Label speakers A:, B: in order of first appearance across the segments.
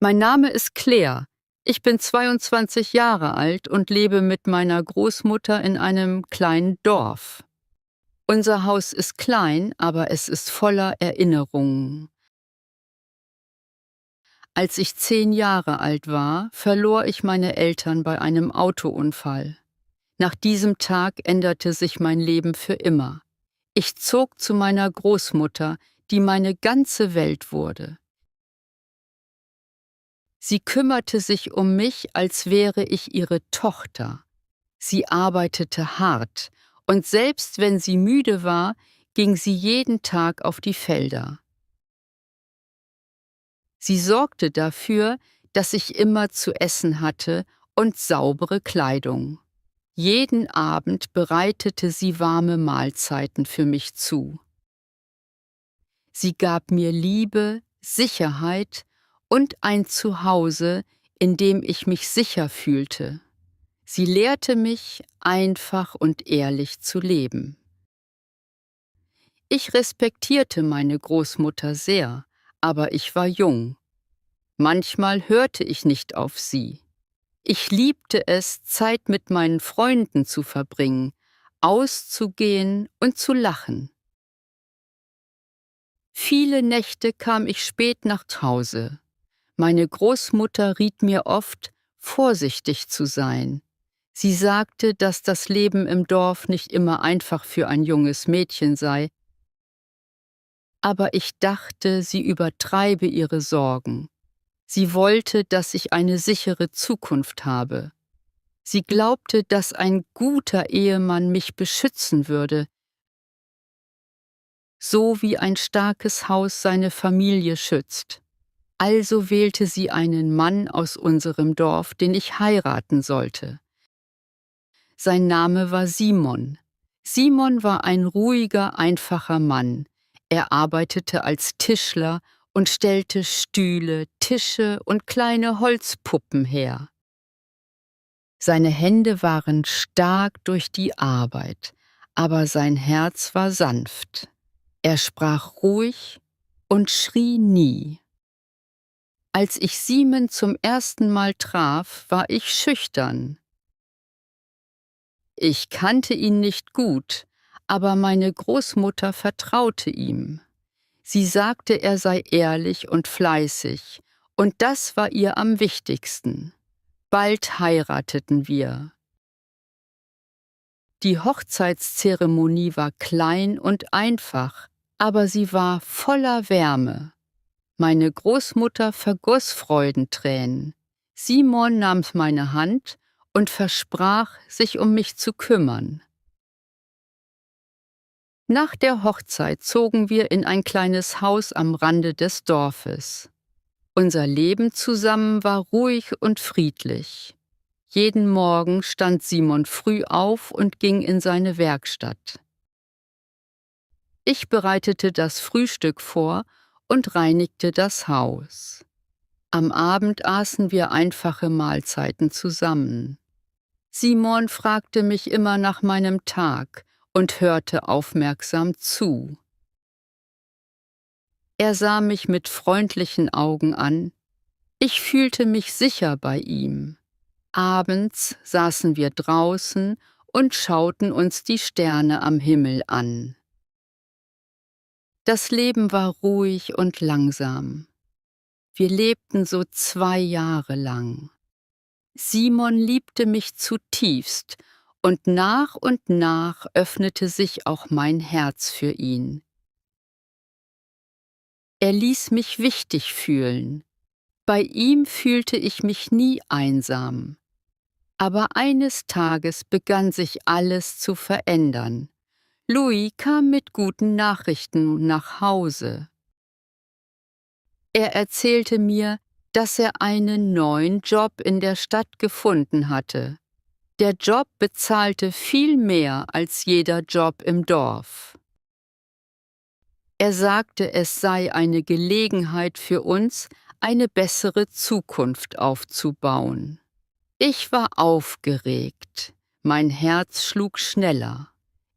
A: Mein Name ist Claire. Ich bin 22 Jahre alt und lebe mit meiner Großmutter in einem kleinen Dorf. Unser Haus ist klein, aber es ist voller Erinnerungen. Als ich 10 Jahre alt war, verlor ich meine Eltern bei einem Autounfall. Nach diesem Tag änderte sich mein Leben für immer. Ich zog zu meiner Großmutter, die meine ganze Welt wurde. Sie kümmerte sich um mich, als wäre ich ihre Tochter. Sie arbeitete hart, und selbst wenn sie müde war, ging sie jeden Tag auf die Felder. Sie sorgte dafür, dass ich immer zu essen hatte und saubere Kleidung. Jeden Abend bereitete sie warme Mahlzeiten für mich zu. Sie gab mir Liebe, Sicherheit und ein Zuhause, in dem ich mich sicher fühlte. Sie lehrte mich, einfach und ehrlich zu leben. Ich respektierte meine Großmutter sehr, aber ich war jung. Manchmal hörte ich nicht auf sie. Ich liebte es, Zeit mit meinen Freunden zu verbringen, auszugehen und zu lachen. Viele Nächte kam ich spät nach Hause. Meine Großmutter riet mir oft, vorsichtig zu sein. Sie sagte, dass das Leben im Dorf nicht immer einfach für ein junges Mädchen sei, aber ich dachte, sie übertreibe ihre Sorgen. Sie wollte, dass ich eine sichere Zukunft habe. Sie glaubte, dass ein guter Ehemann mich beschützen würde, so wie ein starkes Haus seine Familie schützt. Also wählte sie einen Mann aus unserem Dorf, den ich heiraten sollte. Sein Name war Simon. Simon war ein ruhiger, einfacher Mann. Er arbeitete als Tischler und stellte Stühle, Tische und kleine Holzpuppen her. Seine Hände waren stark durch die Arbeit, aber sein Herz war sanft. Er sprach ruhig und schrie nie. Als ich Simon zum ersten Mal traf, war ich schüchtern. Ich kannte ihn nicht gut, aber meine Großmutter vertraute ihm. Sie sagte, er sei ehrlich und fleißig, und das war ihr am wichtigsten. Bald heirateten wir. Die Hochzeitszeremonie war klein und einfach, aber sie war voller Wärme. Meine Großmutter vergoss Freudentränen. Simon nahm meine Hand und versprach, sich um mich zu kümmern. Nach der Hochzeit zogen wir in ein kleines Haus am Rande des Dorfes. Unser Leben zusammen war ruhig und friedlich. Jeden Morgen stand Simon früh auf und ging in seine Werkstatt. Ich bereitete das Frühstück vor und reinigte das Haus. Am Abend aßen wir einfache Mahlzeiten zusammen. Simon fragte mich immer nach meinem Tag und hörte aufmerksam zu. Er sah mich mit freundlichen Augen an. Ich fühlte mich sicher bei ihm. Abends saßen wir draußen und schauten uns die Sterne am Himmel an. Das Leben war ruhig und langsam. Wir lebten so 2 Jahre lang. Simon liebte mich zutiefst, und nach öffnete sich auch mein Herz für ihn. Er ließ mich wichtig fühlen. Bei ihm fühlte ich mich nie einsam. Aber eines Tages begann sich alles zu verändern. Louis kam mit guten Nachrichten nach Hause. Er erzählte mir, dass er einen neuen Job in der Stadt gefunden hatte. Der Job bezahlte viel mehr als jeder Job im Dorf. Er sagte, es sei eine Gelegenheit für uns, eine bessere Zukunft aufzubauen. Ich war aufgeregt. Mein Herz schlug schneller.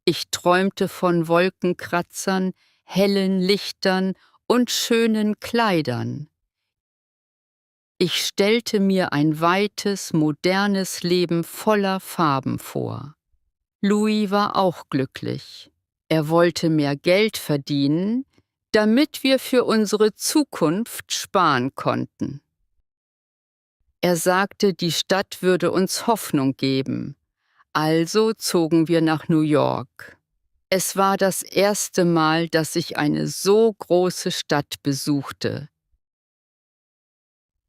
A: Ich träumte von Wolkenkratzern, hellen Lichtern und schönen Kleidern. Ich stellte mir ein weites, modernes Leben voller Farben vor. Louis war auch glücklich. Er wollte mehr Geld verdienen, damit wir für unsere Zukunft sparen konnten. Er sagte, die Stadt würde uns Hoffnung geben. Also zogen wir nach New York. Es war das erste Mal, dass ich eine so große Stadt besuchte.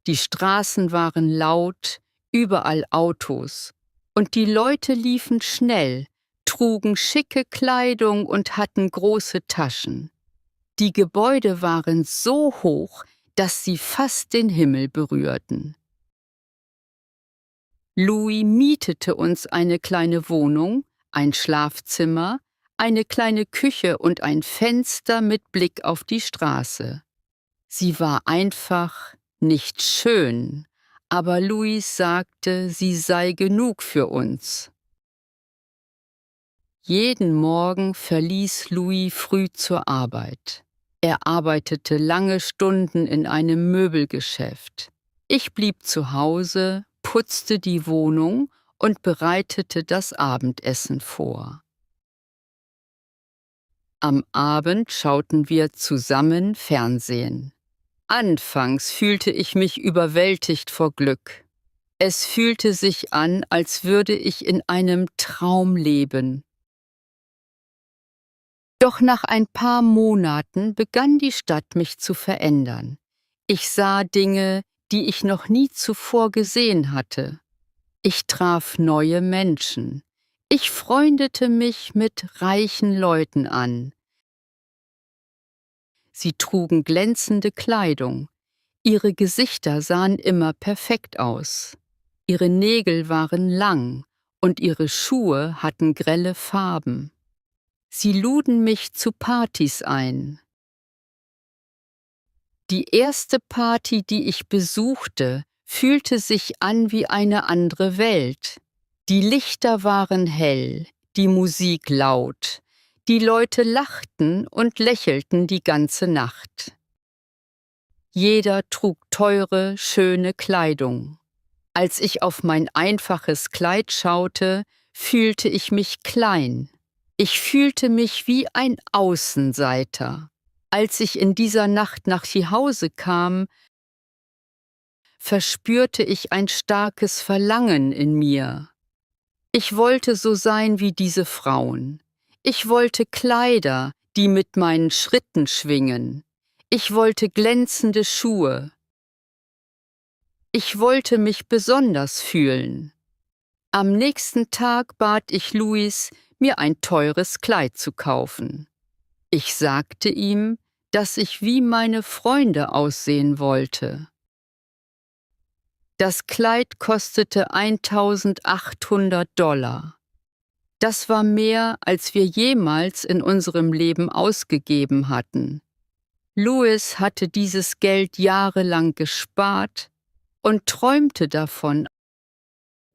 A: Die Straßen waren laut, überall Autos, und die Leute liefen schnell, trugen schicke Kleidung und hatten große Taschen. Die Gebäude waren so hoch, dass sie fast den Himmel berührten. Louis mietete uns eine kleine Wohnung, ein Schlafzimmer, eine kleine Küche und ein Fenster mit Blick auf die Straße. Sie war einfach nicht schön, aber Louis sagte, sie sei genug für uns. Jeden Morgen verließ Louis früh zur Arbeit. Er arbeitete lange Stunden in einem Möbelgeschäft. Ich blieb zu Hause, putzte die Wohnung und bereitete das Abendessen vor. Am Abend schauten wir zusammen Fernsehen. Anfangs fühlte ich mich überwältigt vor Glück. Es fühlte sich an, als würde ich in einem Traum leben. Doch nach ein paar Monaten begann die Stadt mich zu verändern. Ich sah Dinge, die ich noch nie zuvor gesehen hatte. Ich traf neue Menschen. Ich freundete mich mit reichen Leuten an. Sie trugen glänzende Kleidung. Ihre Gesichter sahen immer perfekt aus. Ihre Nägel waren lang und ihre Schuhe hatten grelle Farben. Sie luden mich zu Partys ein. Die erste Party, die ich besuchte, fühlte sich an wie eine andere Welt. Die Lichter waren hell, die Musik laut, die Leute lachten und lächelten die ganze Nacht. Jeder trug teure, schöne Kleidung. Als ich auf mein einfaches Kleid schaute, fühlte ich mich klein. Ich fühlte mich wie ein Außenseiter. Als ich in dieser Nacht nach Hause kam, verspürte ich ein starkes Verlangen in mir. Ich wollte so sein wie diese Frauen. Ich wollte Kleider, die mit meinen Schritten schwingen. Ich wollte glänzende Schuhe. Ich wollte mich besonders fühlen. Am nächsten Tag bat ich Louis, mir ein teures Kleid zu kaufen. Ich sagte ihm, dass ich wie meine Freunde aussehen wollte. Das Kleid kostete $1.800. Das war mehr, als wir jemals in unserem Leben ausgegeben hatten. Louis hatte dieses Geld jahrelang gespart und träumte davon,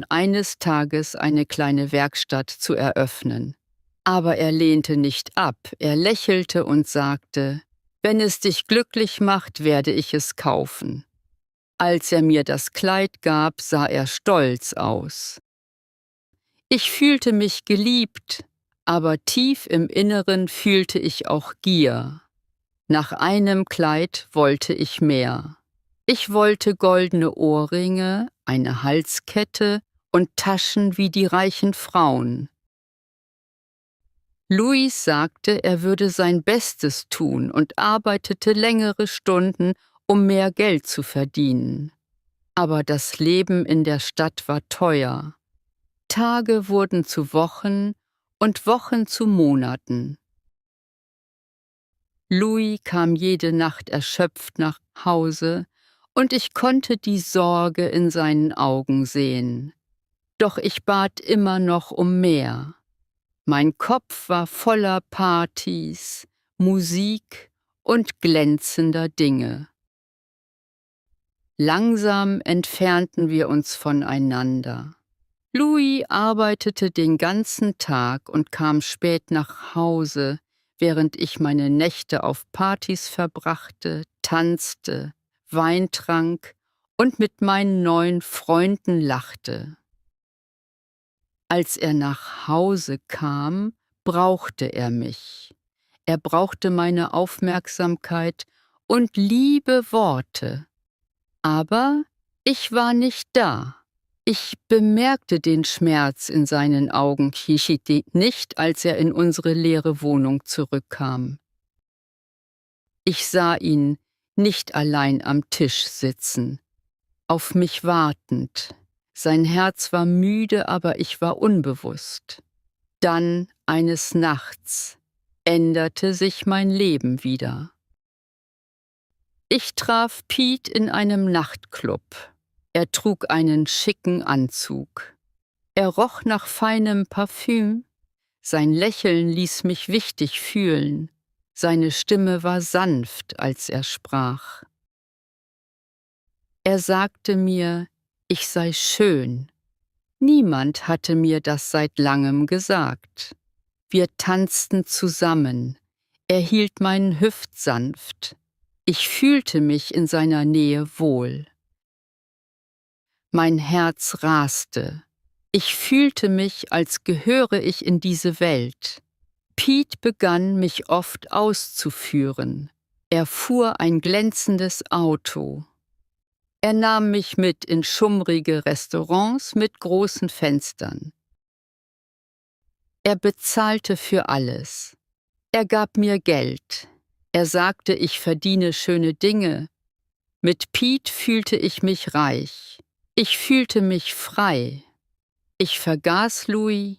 A: eines Tages eine kleine Werkstatt zu eröffnen. Aber er lehnte nicht ab, er lächelte und sagte, wenn es dich glücklich macht, werde ich es kaufen. Als er mir das Kleid gab, sah er stolz aus. Ich fühlte mich geliebt, aber tief im Inneren fühlte ich auch Gier. Nach einem Kleid wollte ich mehr. Ich wollte goldene Ohrringe, eine Halskette und Taschen wie die reichen Frauen. Louis sagte, er würde sein Bestes tun und arbeitete längere Stunden, um mehr Geld zu verdienen. Aber das Leben in der Stadt war teuer. Tage wurden zu Wochen und Wochen zu Monaten. Louis kam jede Nacht erschöpft nach Hause, und ich konnte die Sorge in seinen Augen sehen. Doch ich bat immer noch um mehr. Mein Kopf war voller Partys, Musik und glänzender Dinge. Langsam entfernten wir uns voneinander. Louis arbeitete den ganzen Tag und kam spät nach Hause, während ich meine Nächte auf Partys verbrachte, tanzte, Wein trank und mit meinen neuen Freunden lachte. Als er nach Hause kam, brauchte er mich. Er brauchte meine Aufmerksamkeit und liebe Worte. Aber ich war nicht da. Ich bemerkte den Schmerz in seinen Augen Kishiti nicht, als er in unsere leere Wohnung zurückkam. Ich sah ihn nicht allein am Tisch sitzen, auf mich wartend. Sein Herz war müde, aber ich war unbewusst. Dann, eines Nachts, änderte sich mein Leben wieder. Ich traf Pete in einem Nachtclub. Er trug einen schicken Anzug. Er roch nach feinem Parfüm. Sein Lächeln ließ mich wichtig fühlen. Seine Stimme war sanft, als er sprach. Er sagte mir, ich sei schön. Niemand hatte mir das seit langem gesagt. Wir tanzten zusammen. Er hielt meinen Hüft sanft. Ich fühlte mich in seiner Nähe wohl. Mein Herz raste. Ich fühlte mich, als gehöre ich in diese Welt. Pete begann, mich oft auszuführen. Er fuhr ein glänzendes Auto. Er nahm mich mit in schummrige Restaurants mit großen Fenstern. Er bezahlte für alles. Er gab mir Geld. Er sagte, ich verdiene schöne Dinge. Mit Pete fühlte ich mich reich. Ich fühlte mich frei. Ich vergaß Louis.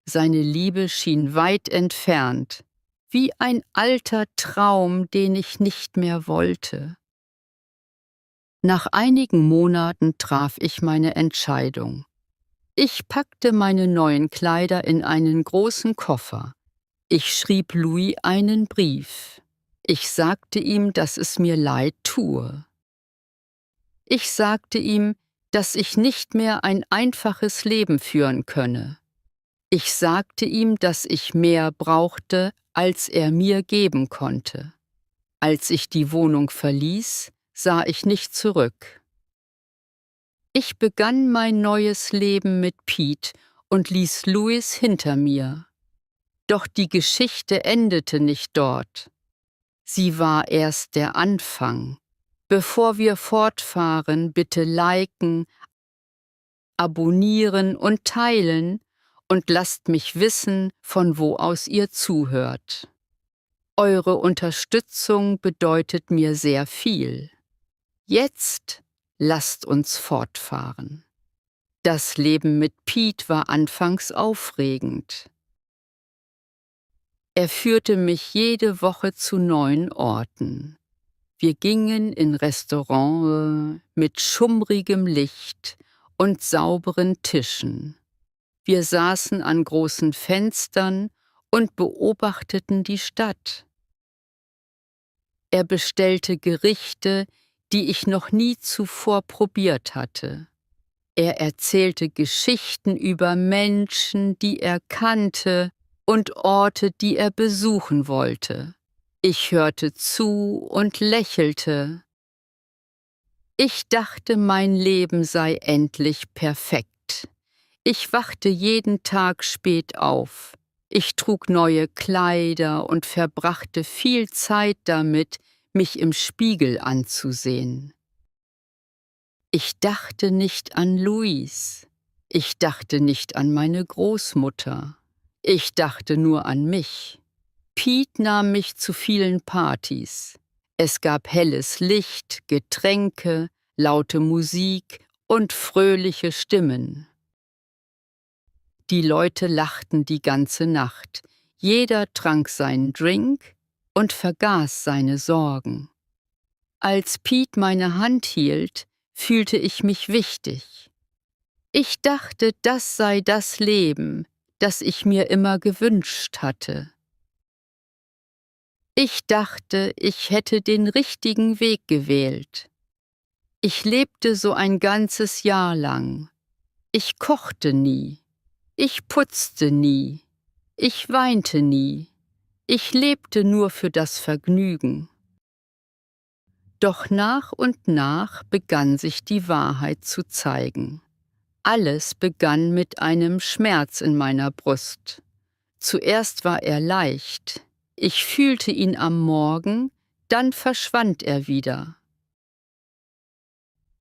A: Seine Liebe schien weit entfernt, wie ein alter Traum, den ich nicht mehr wollte. Nach einigen Monaten traf ich meine Entscheidung. Ich packte meine neuen Kleider in einen großen Koffer. Ich schrieb Louis einen Brief. Ich sagte ihm, dass es mir leid tue. Ich sagte ihm, dass ich nicht mehr ein einfaches Leben führen könne. Ich sagte ihm, dass ich mehr brauchte, als er mir geben konnte. Als ich die Wohnung verließ, sah ich nicht zurück. Ich begann mein neues Leben mit Pete und ließ Louis hinter mir. Doch die Geschichte endete nicht dort. Sie war erst der Anfang. Bevor wir fortfahren, bitte liken, abonnieren und teilen und lasst mich wissen, von wo aus ihr zuhört. Eure Unterstützung bedeutet mir sehr viel. Jetzt lasst uns fortfahren. Das Leben mit Pete war anfangs aufregend. Er führte mich jede Woche zu neuen Orten. Wir gingen in Restaurants mit schummrigem Licht und sauberen Tischen. Wir saßen an großen Fenstern und beobachteten die Stadt. Er bestellte Gerichte, die ich noch nie zuvor probiert hatte. Er erzählte Geschichten über Menschen, die er kannte, und Orte, die er besuchen wollte. Ich hörte zu und lächelte. Ich dachte, mein Leben sei endlich perfekt. Ich wachte jeden Tag spät auf. Ich trug neue Kleider und verbrachte viel Zeit damit, mich im Spiegel anzusehen. Ich dachte nicht an Louis. Ich dachte nicht an meine Großmutter. Ich dachte nur an mich. Pete nahm mich zu vielen Partys. Es gab helles Licht, Getränke, laute Musik und fröhliche Stimmen. Die Leute lachten die ganze Nacht. Jeder trank seinen Drink und vergaß seine Sorgen. Als Pete meine Hand hielt, fühlte ich mich wichtig. Ich dachte, das sei das Leben, das ich mir immer gewünscht hatte. Ich dachte, ich hätte den richtigen Weg gewählt. Ich lebte so ein ganzes Jahr lang. Ich kochte nie. Ich putzte nie. Ich weinte nie. Ich lebte nur für das Vergnügen. Doch nach und nach begann sich die Wahrheit zu zeigen. Alles begann mit einem Schmerz in meiner Brust. Zuerst war er leicht. Ich fühlte ihn am Morgen, dann verschwand er wieder.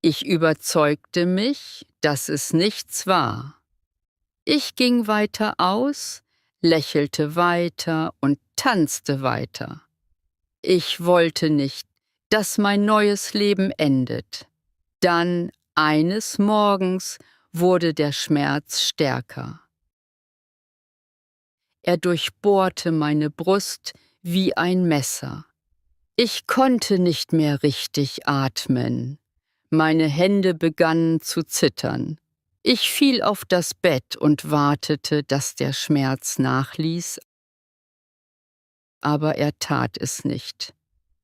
A: Ich überzeugte mich, dass es nichts war. Ich ging weiter aus, lächelte weiter und tanzte weiter. Ich wollte nicht, dass mein neues Leben endet. Dann, eines Morgens, wurde der Schmerz stärker. Er durchbohrte meine Brust wie ein Messer. Ich konnte nicht mehr richtig atmen. Meine Hände begannen zu zittern. Ich fiel auf das Bett und wartete, dass der Schmerz nachließ, aber er tat es nicht.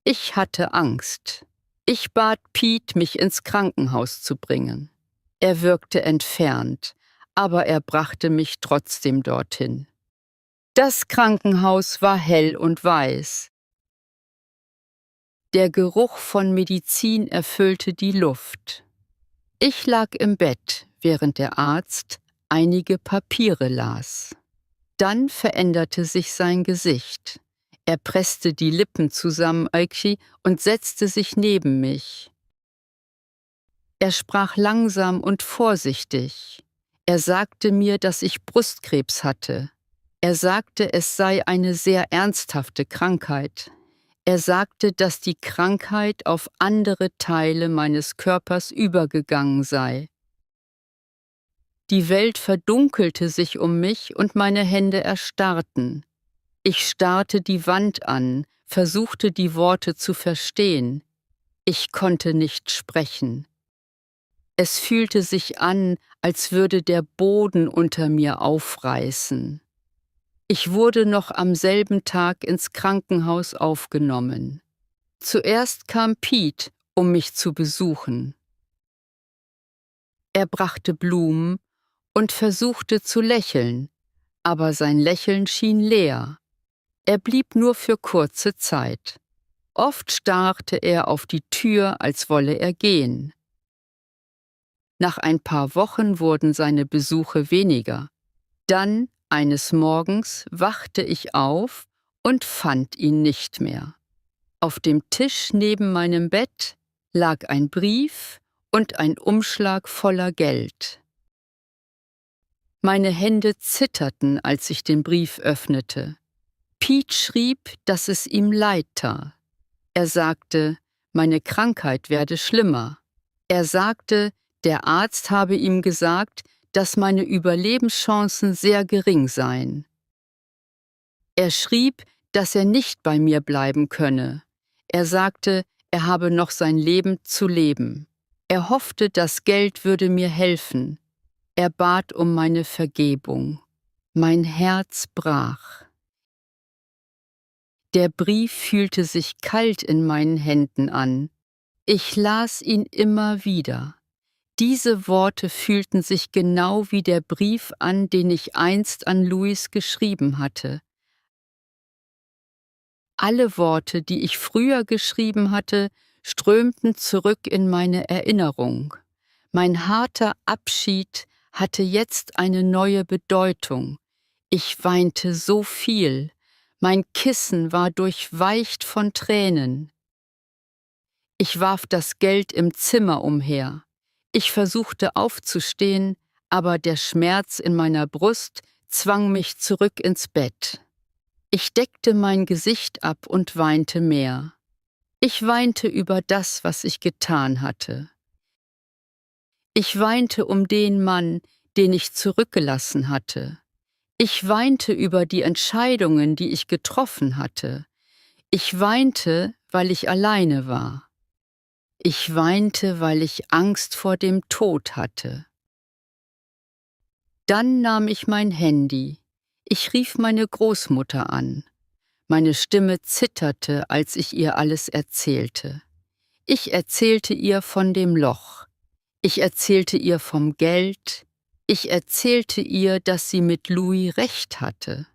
A: Ich hatte Angst. Ich bat Pete, mich ins Krankenhaus zu bringen. Er wirkte entfernt, aber er brachte mich trotzdem dorthin. Das Krankenhaus war hell und weiß. Der Geruch von Medizin erfüllte die Luft. Ich lag im Bett, während der Arzt einige Papiere las. Dann veränderte sich sein Gesicht. Er presste die Lippen zusammen und setzte sich neben mich. Er sprach langsam und vorsichtig. Er sagte mir, dass ich Brustkrebs hatte. Er sagte, es sei eine sehr ernsthafte Krankheit. Er sagte, dass die Krankheit auf andere Teile meines Körpers übergegangen sei. Die Welt verdunkelte sich um mich und meine Hände erstarrten. Ich starrte die Wand an, versuchte die Worte zu verstehen. Ich konnte nicht sprechen. Es fühlte sich an, als würde der Boden unter mir aufreißen. Ich wurde noch am selben Tag ins Krankenhaus aufgenommen. Zuerst kam Pete, um mich zu besuchen. Er brachte Blumen und versuchte zu lächeln, aber sein Lächeln schien leer. Er blieb nur für kurze Zeit. Oft starrte er auf die Tür, als wolle er gehen. Nach ein paar Wochen wurden seine Besuche weniger. Dann, eines Morgens, wachte ich auf und fand ihn nicht mehr. Auf dem Tisch neben meinem Bett lag ein Brief und ein Umschlag voller Geld. Meine Hände zitterten, als ich den Brief öffnete. Pete schrieb, dass es ihm leid tat. Er sagte, meine Krankheit werde schlimmer. Er sagte, der Arzt habe ihm gesagt, dass meine Überlebenschancen sehr gering seien. Er schrieb, dass er nicht bei mir bleiben könne. Er sagte, er habe noch sein Leben zu leben. Er hoffte, das Geld würde mir helfen. Er bat um meine Vergebung. Mein Herz brach. Der Brief fühlte sich kalt in meinen Händen an. Ich las ihn immer wieder. Diese Worte fühlten sich genau wie der Brief an, den ich einst an Louis geschrieben hatte. Alle Worte, die ich früher geschrieben hatte, strömten zurück in meine Erinnerung. Mein harter Abschied hatte jetzt eine neue Bedeutung. Ich weinte so viel. Mein Kissen war durchweicht von Tränen. Ich warf das Geld im Zimmer umher. Ich versuchte aufzustehen, aber der Schmerz in meiner Brust zwang mich zurück ins Bett. Ich deckte mein Gesicht ab und weinte mehr. Ich weinte über das, was ich getan hatte. Ich weinte um den Mann, den ich zurückgelassen hatte. Ich weinte über die Entscheidungen, die ich getroffen hatte. Ich weinte, weil ich alleine war. Ich weinte, weil ich Angst vor dem Tod hatte. Dann nahm ich mein Handy. Ich rief meine Großmutter an. Meine Stimme zitterte, als ich ihr alles erzählte. Ich erzählte ihr von dem Loch. Ich erzählte ihr vom Geld. Ich erzählte ihr, dass sie mit Louis recht hatte.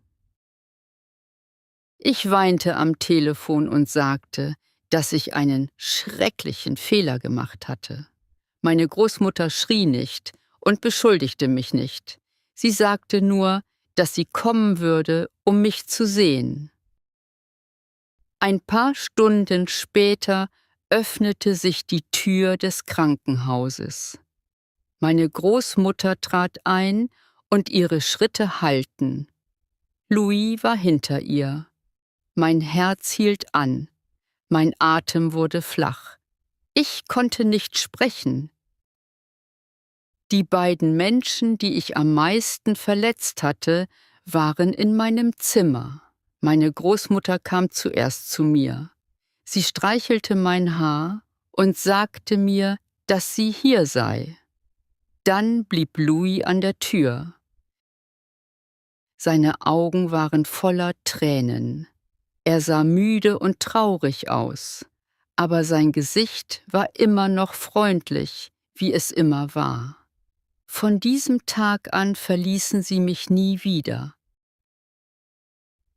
A: Ich weinte am Telefon und sagte, dass ich einen schrecklichen Fehler gemacht hatte. Meine Großmutter schrie nicht und beschuldigte mich nicht. Sie sagte nur, dass sie kommen würde, um mich zu sehen. Ein paar Stunden später öffnete sich die Tür des Krankenhauses. Meine Großmutter trat ein und ihre Schritte hallten. Louis war hinter ihr. Mein Herz hielt an. Mein Atem wurde flach. Ich konnte nicht sprechen. Die beiden Menschen, die ich am meisten verletzt hatte, waren in meinem Zimmer. Meine Großmutter kam zuerst zu mir. Sie streichelte mein Haar und sagte mir, dass sie hier sei. Dann blieb Louis an der Tür. Seine Augen waren voller Tränen. Er sah müde und traurig aus, aber sein Gesicht war immer noch freundlich, wie es immer war. Von diesem Tag an verließen sie mich nie wieder.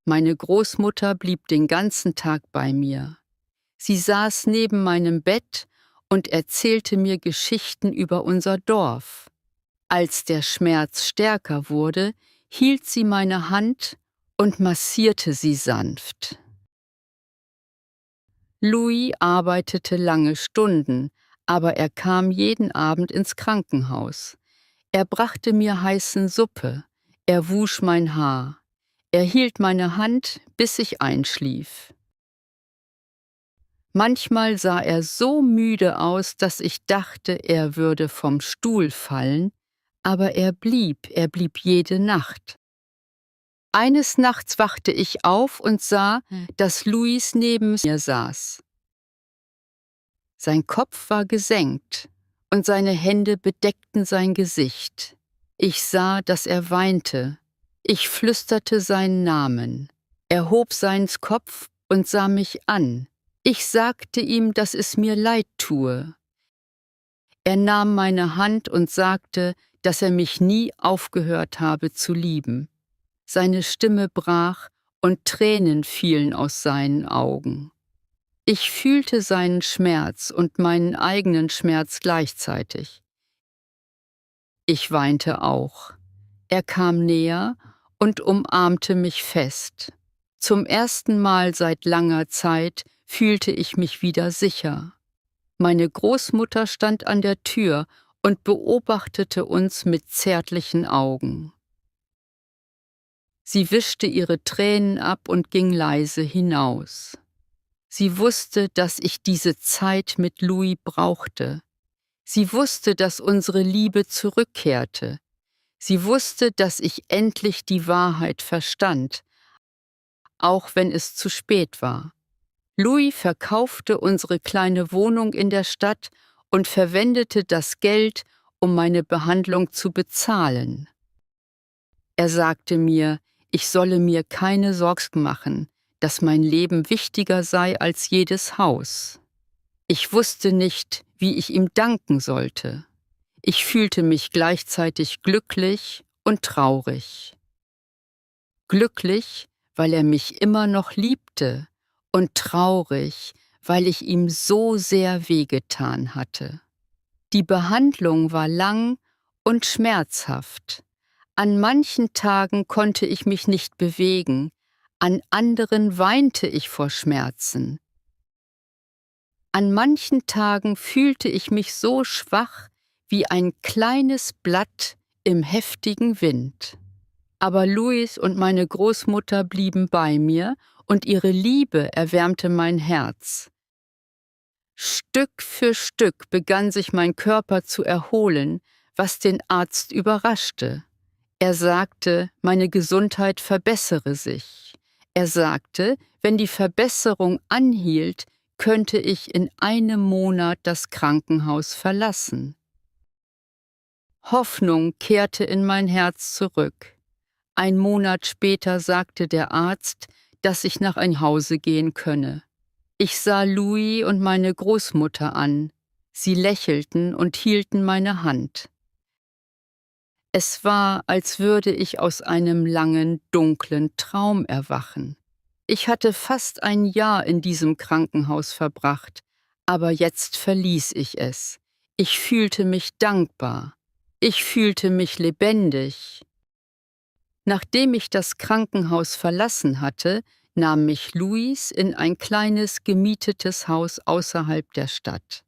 A: Meine Großmutter blieb den ganzen Tag bei mir. Sie saß neben meinem Bett und erzählte mir Geschichten über unser Dorf. Als der Schmerz stärker wurde, hielt sie meine Hand und massierte sie sanft. Louis arbeitete lange Stunden, aber er kam jeden Abend ins Krankenhaus. Er brachte mir heißen Suppe, er wusch mein Haar, er hielt meine Hand, bis ich einschlief. Manchmal sah er so müde aus, dass ich dachte, er würde vom Stuhl fallen, aber er blieb jede Nacht. Eines Nachts wachte ich auf und sah, dass Louis neben mir saß. Sein Kopf war gesenkt und seine Hände bedeckten sein Gesicht. Ich sah, dass er weinte. Ich flüsterte seinen Namen. Er hob seinen Kopf und sah mich an. Ich sagte ihm, dass es mir leid tue. Er nahm meine Hand und sagte, dass er mich nie aufgehört habe zu lieben. Seine Stimme brach und Tränen fielen aus seinen Augen. Ich fühlte seinen Schmerz und meinen eigenen Schmerz gleichzeitig. Ich weinte auch. Er kam näher und umarmte mich fest. Zum ersten Mal seit langer Zeit fühlte ich mich wieder sicher. Meine Großmutter stand an der Tür und beobachtete uns mit zärtlichen Augen. Sie wischte ihre Tränen ab und ging leise hinaus. Sie wusste, dass ich diese Zeit mit Louis brauchte. Sie wusste, dass unsere Liebe zurückkehrte. Sie wusste, dass ich endlich die Wahrheit verstand, auch wenn es zu spät war. Louis verkaufte unsere kleine Wohnung in der Stadt und verwendete das Geld, um meine Behandlung zu bezahlen. Er sagte mir, ich solle mir keine Sorgen machen, dass mein Leben wichtiger sei als jedes Haus. Ich wusste nicht, wie ich ihm danken sollte. Ich fühlte mich gleichzeitig glücklich und traurig. Glücklich, weil er mich immer noch liebte, und traurig, weil ich ihm so sehr wehgetan hatte. Die Behandlung war lang und schmerzhaft. An manchen Tagen konnte ich mich nicht bewegen, an anderen weinte ich vor Schmerzen. An manchen Tagen fühlte ich mich so schwach wie ein kleines Blatt im heftigen Wind. Aber Louis und meine Großmutter blieben bei mir und ihre Liebe erwärmte mein Herz. Stück für Stück begann sich mein Körper zu erholen, was den Arzt überraschte. Er sagte, meine Gesundheit verbessere sich. Er sagte, wenn die Verbesserung anhielt, könnte ich in einem Monat das Krankenhaus verlassen. Hoffnung kehrte in mein Herz zurück. Ein Monat später sagte der Arzt, dass ich nach ein Hause gehen könne. Ich sah Louis und meine Großmutter an. Sie lächelten und hielten meine Hand. Es war, als würde ich aus einem langen, dunklen Traum erwachen. Ich hatte fast ein Jahr in diesem Krankenhaus verbracht, aber jetzt verließ ich es. Ich fühlte mich dankbar. Ich fühlte mich lebendig. Nachdem ich das Krankenhaus verlassen hatte, nahm mich Luis in ein kleines gemietetes Haus außerhalb der Stadt.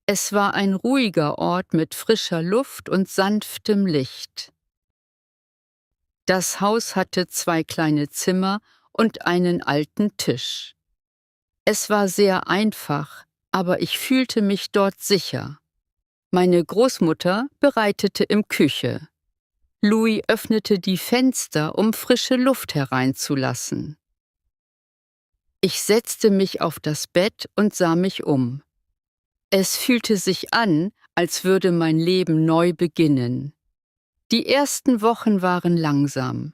A: Es war ein ruhiger Ort mit frischer Luft und sanftem Licht. Das Haus hatte 2 kleine Zimmer und einen alten Tisch. Es war sehr einfach, aber ich fühlte mich dort sicher. Meine Großmutter bereitete im Küche. Louis öffnete die Fenster, um frische Luft hereinzulassen. Ich setzte mich auf das Bett und sah mich um. Es fühlte sich an, als würde mein Leben neu beginnen. Die ersten Wochen waren langsam.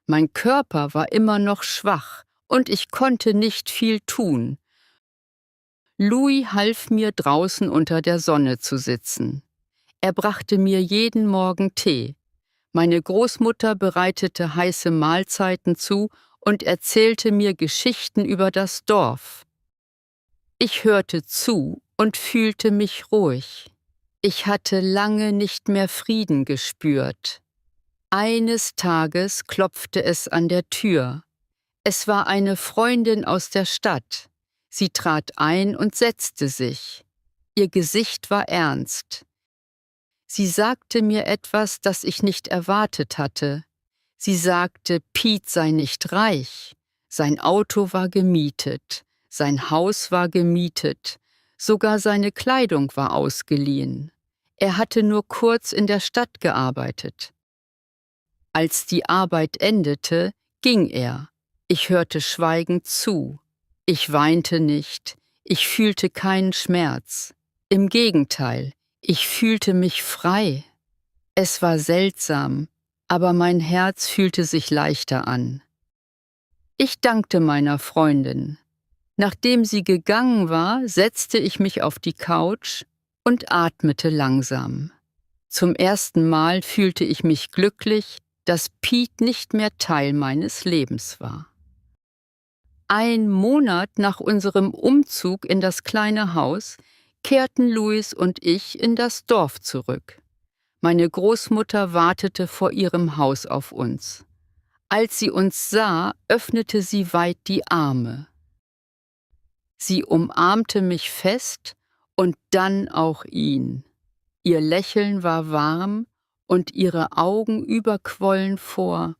A: Mein Körper war immer noch schwach und ich konnte nicht viel tun. Louis half mir, draußen unter der Sonne zu sitzen. Er brachte mir jeden Morgen Tee. Meine Großmutter bereitete heiße Mahlzeiten zu und erzählte mir Geschichten über das Dorf. Ich hörte zu und fühlte mich ruhig. Ich hatte lange nicht mehr Frieden gespürt. Eines Tages klopfte es an der Tür. Es war eine Freundin aus der Stadt. Sie trat ein und setzte sich. Ihr Gesicht war ernst. Sie sagte mir etwas, das ich nicht erwartet hatte. Sie sagte, Pete sei nicht reich. Sein Auto war gemietet, sein Haus war gemietet, sogar seine Kleidung war ausgeliehen. Er hatte nur kurz in der Stadt gearbeitet. Als die Arbeit endete, ging er. Ich hörte schweigend zu. Ich weinte nicht, ich fühlte keinen Schmerz. Im Gegenteil, ich fühlte mich frei. Es war seltsam, aber mein Herz fühlte sich leichter an. Ich dankte meiner Freundin. Nachdem sie gegangen war, setzte ich mich auf die Couch und atmete langsam. Zum ersten Mal fühlte ich mich glücklich, dass Pete nicht mehr Teil meines Lebens war. Ein Monat nach unserem Umzug in das kleine Haus kehrten Louis und ich in das Dorf zurück. Meine Großmutter wartete vor ihrem Haus auf uns. Als sie uns sah, öffnete sie weit die Arme. Sie umarmte mich fest und dann auch ihn. Ihr Lächeln war warm und ihre Augen überquollen vor